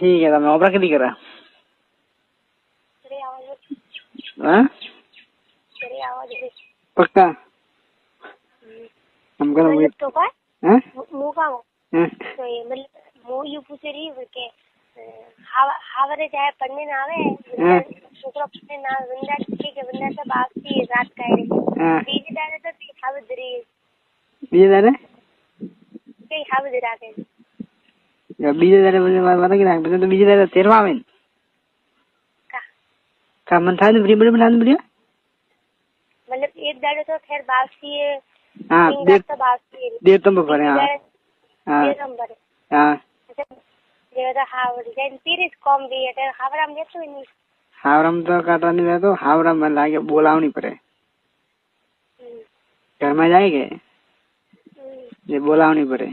ठीक है તમે ઓપરા કેટલી કરા હા પક્કા हम करो तो का हैं मु का तो ये मतलब मु यू पूछ रही हूँ कि हावरे जाए पढ़ने ना आवे छोकरा पढ़ने ना वंदा ठीक है वंदा सब आती है रात का है बीजे दारे तो हावद रही बीजे दारे कई हावद राखे या बीजे दारे મને કે નાખ તો બીજે દારે તેરવા આવે का मन था ने बड़ी बना दे मतलब एक दारे तो खैर बासी है हां देर तुम भरे हां देर तुम भरे हां जेदा हावड़ जैन तीरिस कम भी है हावड़ा में तो नहीं हावड़ा तो काटा नहीं रहता हावड़ा में लागे बोलावनी पड़े घर में जाएंगे ये बोलावनी पड़े